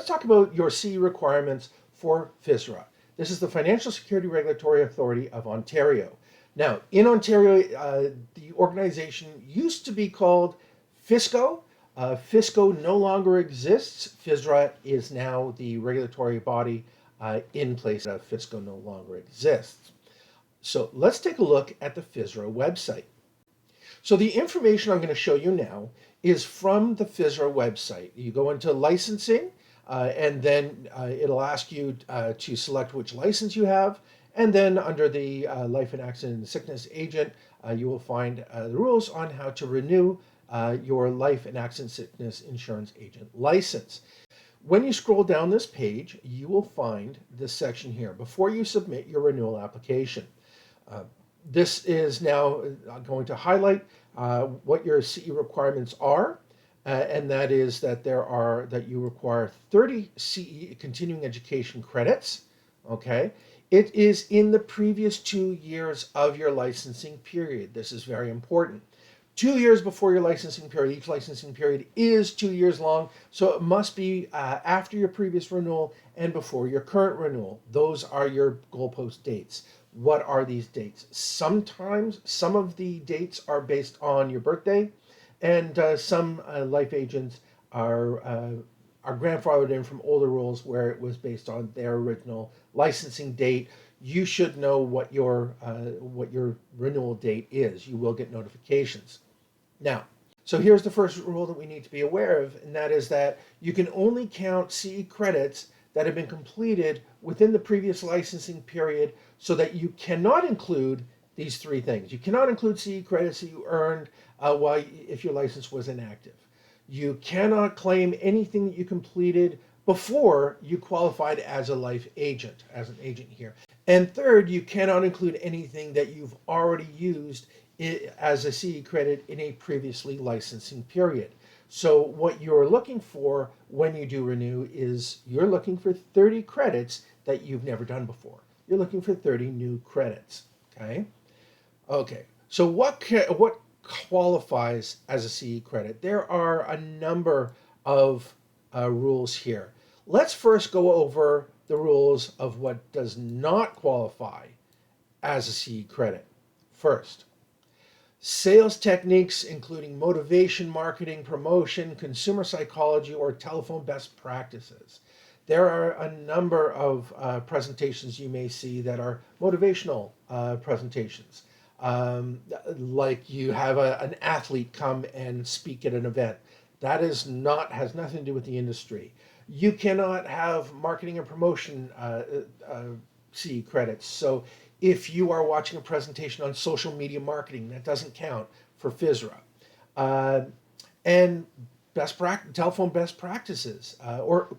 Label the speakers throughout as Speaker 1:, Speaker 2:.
Speaker 1: let's talk about your CE requirements for FSRA. This is the Financial Security Regulatory Authority of Ontario. Now, in Ontario, the organization used to be called FSCO. FSCO no longer exists. FSRA is now the regulatory body in place. FSCO no longer exists. So let's take a look at the FSRA website. So the information I'm going to show you now is from the FSRA website. You go into licensing, and then it'll ask you to select which license you have. And then under the Life and Accident and Sickness Agent, you will find the rules on how to renew your Life and Accident Sickness Insurance Agent license. When you scroll down this page, you will find this section here before you submit your renewal application. This is now going to highlight what your CE requirements are, and that is that that you require 30 CE continuing education credits. Okay, it is in the previous 2 years of your licensing period. This is very important. 2 years before your licensing period. Each licensing period is 2 years long, so it must be after your previous renewal and before your current renewal. Those are your goalpost dates. What are these dates? Sometimes some of the dates are based on your birthday, and some life agents are grandfathered in from older rules where it was based on their original licensing date. You should know what your renewal date is. You will get notifications. Now, so here's the first rule that we need to be aware of, and that is that you can only count CE credits that have been completed within the previous licensing period, so that you cannot include these three things. You cannot include CE credits that you earned if your license was inactive. You cannot claim anything that you completed before you qualified as a life agent, as an agent here. And third, you cannot include anything that you've already used as a CE credit in a previously licensing period. So what you're looking for when you do renew is you're looking for 30 credits that you've never done before. You're looking for 30 new credits, okay? Okay, so what qualifies as a CE credit? There are a number of rules here. Let's first go over the rules of what does not qualify as a CE credit. First, sales techniques including motivation, marketing, promotion, consumer psychology, or telephone best practices. There are a number of presentations you may see that are motivational presentations. Like you have an athlete come and speak at an event. That has nothing to do with the industry. You cannot have marketing and promotion CE credits. So if you are watching a presentation on social media marketing, that doesn't count for FSRA. And telephone best practices or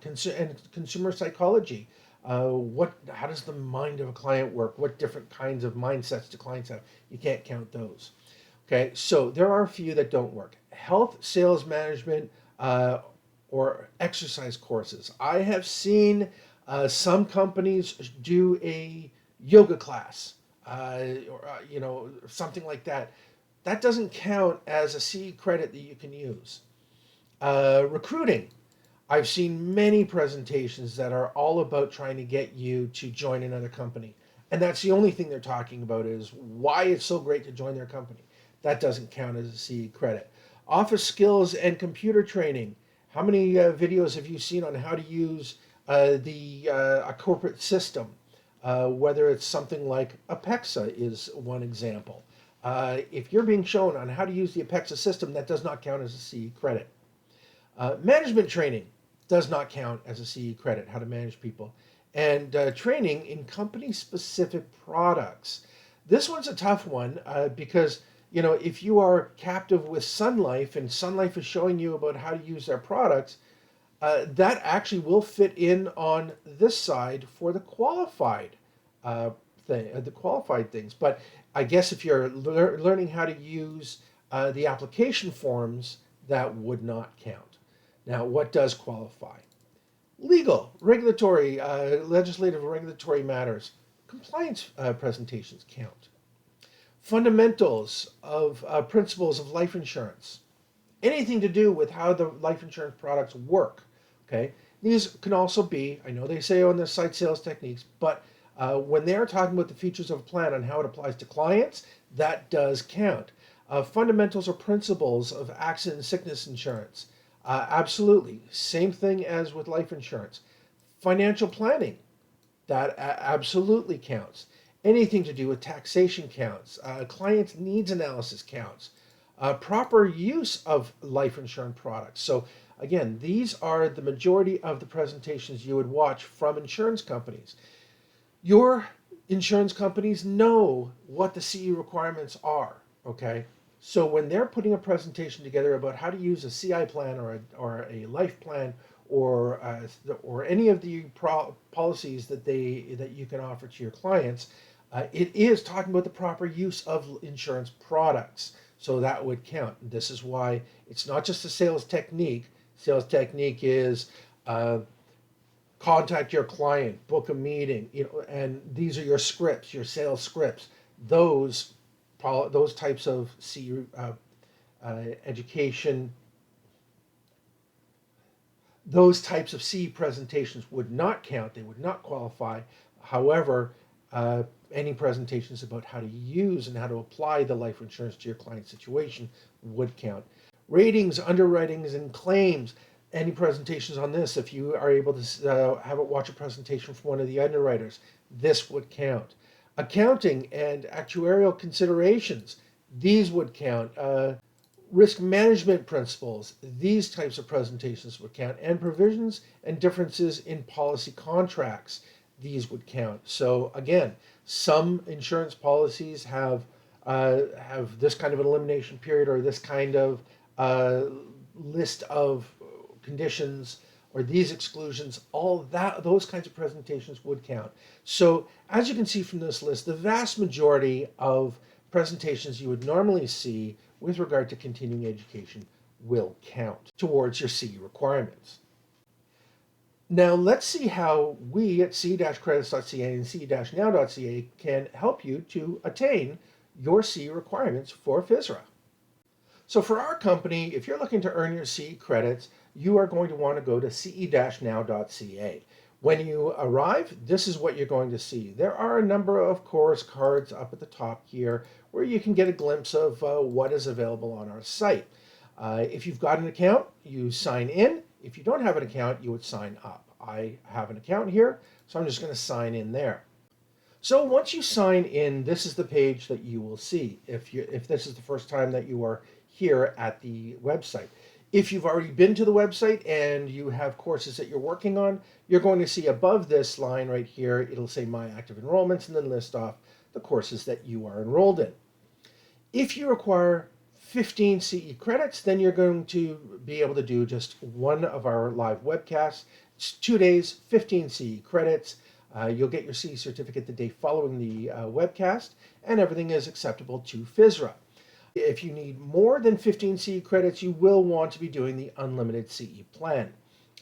Speaker 1: consumer psychology. How does the mind of a client work? What different kinds of mindsets do clients have? You can't count those. Okay, so there are a few that don't work. Health, sales management, or exercise courses. I have seen some companies do a yoga class, or something like that. That doesn't count as a CE credit that you can use. Recruiting. I've seen many presentations that are all about trying to get you to join another company. And that's the only thing they're talking about is why it's so great to join their company. That doesn't count as a CE credit. Office skills and computer training. How many videos have you seen on how to use a corporate system? Whether it's something like Apexa is one example. If you're being shown on how to use the Apexa system, that does not count as a CE credit. Management training does not count as a CE credit, how to manage people. And training in company-specific products. This one's a tough one because, if you are captive with Sun Life and Sun Life is showing you about how to use their products, that actually will fit in on this side for the qualified things. But I guess if you're learning how to use the application forms, that would not count. Now, what does qualify? Legal, regulatory, legislative, regulatory matters. Compliance presentations count. Fundamentals of principles of life insurance. Anything to do with how the life insurance products work, okay? These can also be, I know they say on their site, sales techniques, but when they're talking about the features of a plan and how it applies to clients, that does count. Fundamentals or principles of accident and sickness insurance. Absolutely. Same thing as with life insurance. Financial planning, that absolutely counts. Anything to do with taxation counts. Client needs analysis counts. Proper use of life insurance products. So again, these are the majority of the presentations you would watch from insurance companies. Your insurance companies know what the CE requirements are, okay? So when they're putting a presentation together about how to use a CI plan or a life plan or any of the policies that you can offer to your clients, it is talking about the proper use of insurance products. So that would count. This is why it's not just a sales technique. Sales technique is contact your client, book a meeting, and these are your scripts, your sales scripts. Those types of education, those types of CE presentations would not count. They would not qualify. However, any presentations about how to use and how to apply the life insurance to your client situation would count. Ratings, underwritings, and claims. Any presentations on this, if you are able to watch a presentation from one of the underwriters, this would count. Accounting and actuarial considerations, these would count. Risk management principles, these types of presentations would count. And provisions and differences in policy contracts, these would count. So again, some insurance policies have this kind of an elimination period or this kind of list of conditions or these exclusions, those kinds of presentations would count. So as you can see from this list, the vast majority of presentations you would normally see with regard to continuing education will count towards your CE requirements. Now let's see how we at ce-credits.ca and ce-now.ca can help you to attain your CE requirements for FSRA. So for our company, if you're looking to earn your CE credits, you are going to want to go to ce-now.ca. When you arrive, this is what you're going to see. There are a number of course cards up at the top here where you can get a glimpse of what is available on our site. If you've got an account, you sign in. If you don't have an account, you would sign up. I have an account here, so I'm just going to sign in there. So once you sign in, this is the page that you will see if this is the first time that you are here at the website. If you've already been to the website and you have courses that you're working on, you're going to see above this line right here, it'll say My Active Enrollments and then list off the courses that you are enrolled in. If you require 15 CE credits, then you're going to be able to do just one of our live webcasts. It's 2 days, 15 CE credits. You'll get your CE certificate the day following the webcast, and everything is acceptable to FSRA. If you need more than 15 CE credits, you will want to be doing the unlimited CE plan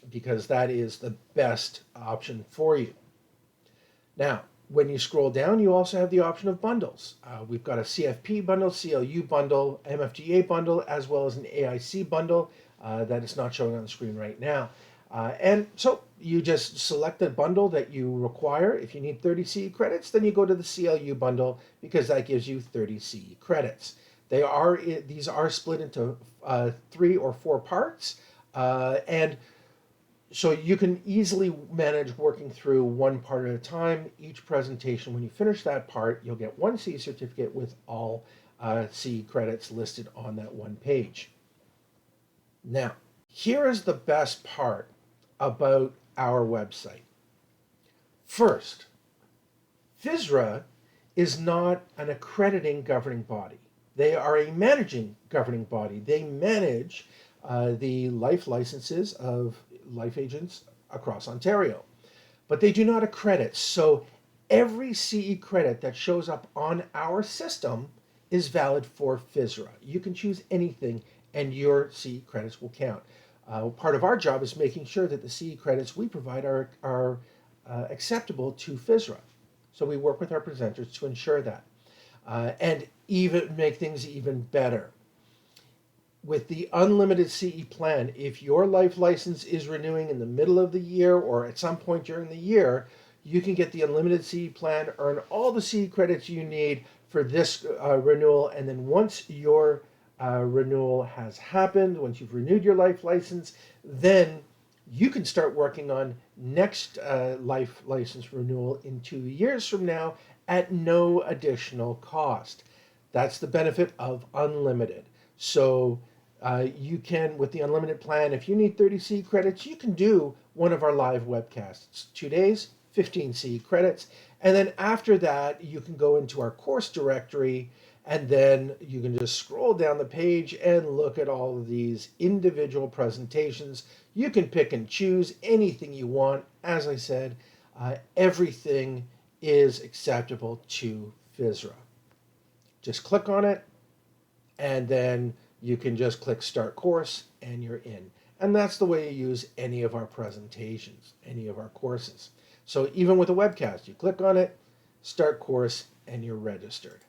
Speaker 1: because that is the best option for you. Now, when you scroll down, you also have the option of bundles. We've got a CFP bundle, CLU bundle, MFGA bundle, as well as an AIC bundle that is not showing on the screen right now. And so you just select the bundle that you require. If you need 30 CE credits, then you go to the CLU bundle because that gives you 30 CE credits. These are split into 3 or 4 parts, and so you can easily manage working through one part at a time. Each presentation, when you finish that part, you'll get one CE certificate with all CE credits listed on that one page. Now, here is the best part about our website. First, FSRA is not an accrediting governing body. They are a managing governing body. They manage the life licenses of life agents across Ontario, but they do not accredit. So every CE credit that shows up on our system is valid for FSRA. You can choose anything and your CE credits will count. Part of our job is making sure that the CE credits we provide are acceptable to FSRA. So we work with our presenters to ensure that. And even make things even better. with the unlimited CE plan, if your life license is renewing in the middle of the year or at some point during the year, you can get the unlimited CE plan, earn all the CE credits you need for this renewal, and then once your renewal has happened, once you've renewed your life license, then you can start working on next life license renewal in 2 years from now at no additional cost. That's the benefit of unlimited. So you can, with the unlimited plan, if you need 30 CE credits, you can do one of our live webcasts. 2 days, 15 CE credits. And then after that, you can go into our course directory, and then you can just scroll down the page and look at all of these individual presentations. You can pick and choose anything you want. As I said, everything is acceptable to FSRA. Just click on it, and then you can just click Start Course, and you're in. And that's the way you use any of our presentations, any of our courses. So even with a webcast, you click on it, Start Course, and you're registered.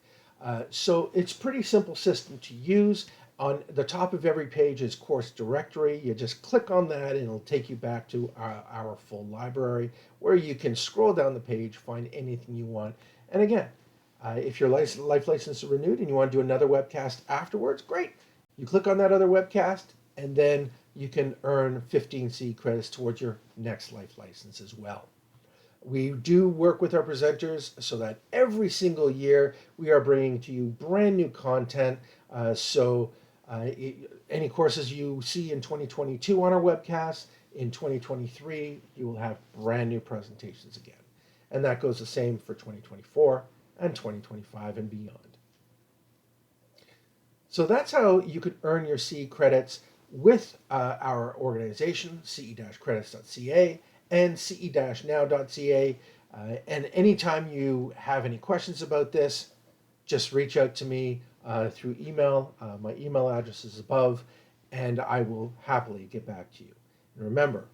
Speaker 1: So it's a pretty simple system to use. On the top of every page is Course Directory. You just click on that, and it'll take you back to our full library, where you can scroll down the page, find anything you want. And again, if your life license is renewed and you want to do another webcast afterwards, great. You click on that other webcast, and then you can earn 15 CE credits towards your next life license as well. We do work with our presenters so that every single year we are bringing to you brand new content. Any courses you see in 2022 on our webcast, in 2023, you will have brand new presentations again. And that goes the same for 2024 and 2025 and beyond. So that's how you could earn your CE credits with our organization, ce-credits.ca and ce-now.ca. And anytime you have any questions about this, just reach out to me through email. My email address is above, and I will happily get back to you. And remember,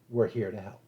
Speaker 1: we're here to help.